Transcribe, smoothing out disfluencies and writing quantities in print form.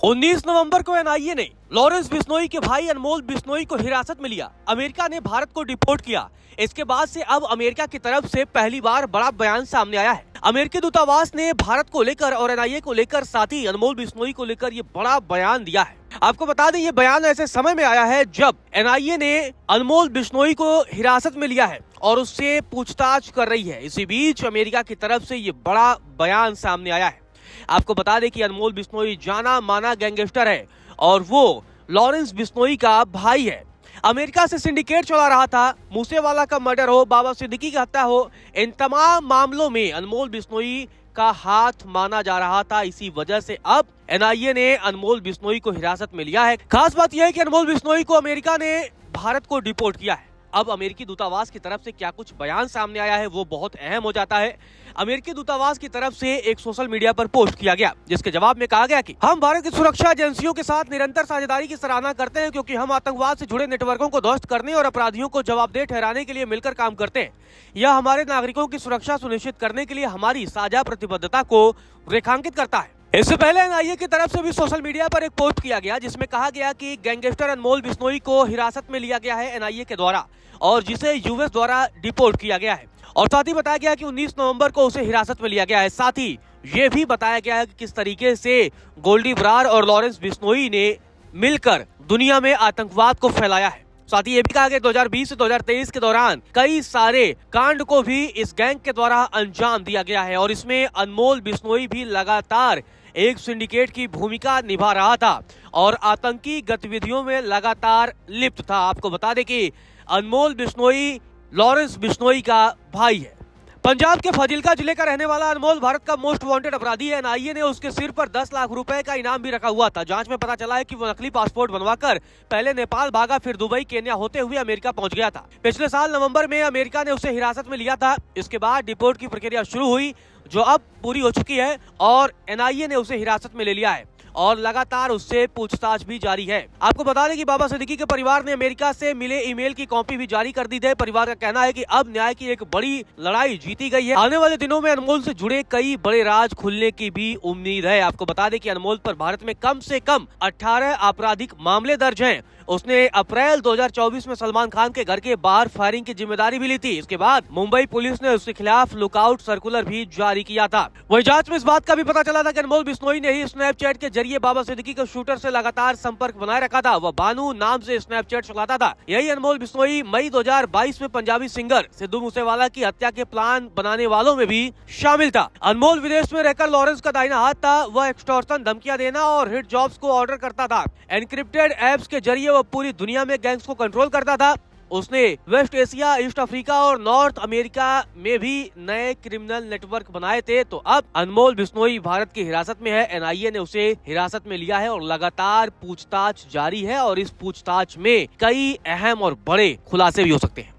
19 नवंबर को एनआईए ने लॉरेंस बिश्नोई के भाई अनमोल बिश्नोई को हिरासत में लिया। अमेरिका ने भारत को डिपोर्ट किया। इसके बाद से अब अमेरिका की तरफ से पहली बार बड़ा बयान सामने आया है। अमेरिकी दूतावास ने भारत को लेकर और एनआईए को लेकर साथ ही अनमोल बिश्नोई को लेकर ये बड़ा बयान दिया है। आपको बता दें, ये बयान ऐसे समय में आया है जब एनआईए ने अनमोल बिश्नोई को हिरासत में लिया है और उससे पूछताछ कर रही है। इसी बीच अमेरिका की तरफ से ये बड़ा बयान सामने आया है। आपको बता दें कि अनमोल बिश्नोई जाना माना गैंगस्टर है और वो लॉरेंस बिश्नोई का भाई है। अमेरिका से सिंडिकेट चला रहा था। मूसेवाला का मर्डर हो, बाबा सिद्दीकी की हत्या हो, इन तमाम मामलों में अनमोल बिश्नोई का हाथ माना जा रहा था। इसी वजह से अब एनआईए ने अनमोल बिश्नोई को हिरासत में लिया है। खास बात यह है कि अनमोल बिश्नोई को अमेरिका ने भारत को डिपोर्ट किया है। अब अमेरिकी दूतावास की तरफ से क्या कुछ बयान सामने आया है वो बहुत अहम हो जाता है। अमेरिकी दूतावास की तरफ से एक सोशल मीडिया पर पोस्ट किया गया, जिसके जवाब में कहा गया कि हम भारत की सुरक्षा एजेंसियों के साथ निरंतर साझेदारी की सराहना करते हैं, क्योंकि हम आतंकवाद से जुड़े नेटवर्कों को ध्वस्त करने और अपराधियों को जवाबदेह ठहराने के लिए मिलकर काम करते हैं। यह हमारे नागरिकों की सुरक्षा सुनिश्चित करने के लिए हमारी साझा प्रतिबद्धता को रेखांकित करता है। इससे पहले एनआईए की तरफ से भी सोशल मीडिया पर एक पोस्ट किया गया, जिसमें कहा गया कि गैंगस्टर अनमोल बिश्नोई को हिरासत में लिया गया है एनआईए के द्वारा और जिसे यूएस द्वारा डिपोर्ट किया गया है। और साथ ही बताया गया कि 19 नवंबर को उसे हिरासत में लिया गया है। साथ ही ये भी बताया गया है कि किस तरीके से गोल्डी बरार और लॉरेंस बिश्नोई ने मिलकर दुनिया में आतंकवाद को फैलाया है। साथ ही ये भी कहा गया 2020 से 2023 के दौरान कई सारे कांड को भी इस गैंग के द्वारा अंजाम दिया गया है और इसमें अनमोल बिश्नोई भी लगातार एक सिंडिकेट की भूमिका निभा रहा था और आतंकी गतिविधियों में लगातार लिप्त था। आपको बता दें कि अनमोल बिश्नोई लॉरेंस बिश्नोई का भाई है। पंजाब के फाजिल्का जिले का रहने वाला अनमोल भारत का मोस्ट वांटेड अपराधी है। एनआईए ने उसके सिर पर 10 लाख रुपए का इनाम भी रखा हुआ था। जांच में पता चला है कि वो नकली पासपोर्ट बनवाकर पहले नेपाल भागा, फिर दुबई, केन्या होते हुए अमेरिका पहुंच गया था। पिछले साल नवंबर में अमेरिका ने उसे हिरासत में लिया था। इसके बाद डिपोर्ट की प्रक्रिया शुरू हुई, जो अब पूरी हो चुकी है और एनआईए ने उसे हिरासत में ले लिया है और लगातार उससे पूछताछ भी जारी है। आपको बता दें कि बाबा सिद्दीकी के परिवार ने अमेरिका से मिले ईमेल की कॉपी भी जारी कर दी है। परिवार का कहना है कि अब न्याय की एक बड़ी लड़ाई जीती गई है। आने वाले दिनों में अनमोल से जुड़े कई बड़े राज खुलने की भी उम्मीद है। आपको बता दें कि अनमोल पर भारत में कम से कम 18 आपराधिक मामले दर्ज हैं। उसने अप्रैल 2024 में सलमान खान के घर के बाहर फायरिंग की जिम्मेदारी भी ली थी। इसके बाद मुंबई पुलिस ने उसके खिलाफ लुकआउट सर्कुलर भी जारी किया था। वही जांच में इस बात का भी पता चला था कि अनमोल बिश्नोई ने ही स्नैपचैट के जरिए बाबा सिद्दीकी के शूटर से लगातार संपर्क बनाए रखा था। वह बानू नाम से स्नैपचैट चलाता था। यही अनमोल बिश्नोई मई 2022 में पंजाबी सिंगर सिद्धू मूसेवाला की हत्या के प्लान बनाने वालों में भी शामिल था। अनमोल विदेश में रहकर लॉरेंस का दाहिना हाथ था। वह एक्सटॉर्शन, धमकियां देना और हिट जॉब्स को ऑर्डर करता था। एनक्रिप्टेड एप्स के जरिए पूरी दुनिया में गैंग्स को कंट्रोल करता था। उसने वेस्ट एशिया, ईस्ट अफ्रीका और नॉर्थ अमेरिका में भी नए क्रिमिनल नेटवर्क बनाए थे। तो अब अनमोल बिश्नोई भारत की हिरासत में है। एनआईए ने उसे हिरासत में लिया है और लगातार पूछताछ जारी है और इस पूछताछ में कई अहम और बड़े खुलासे भी हो सकते हैं।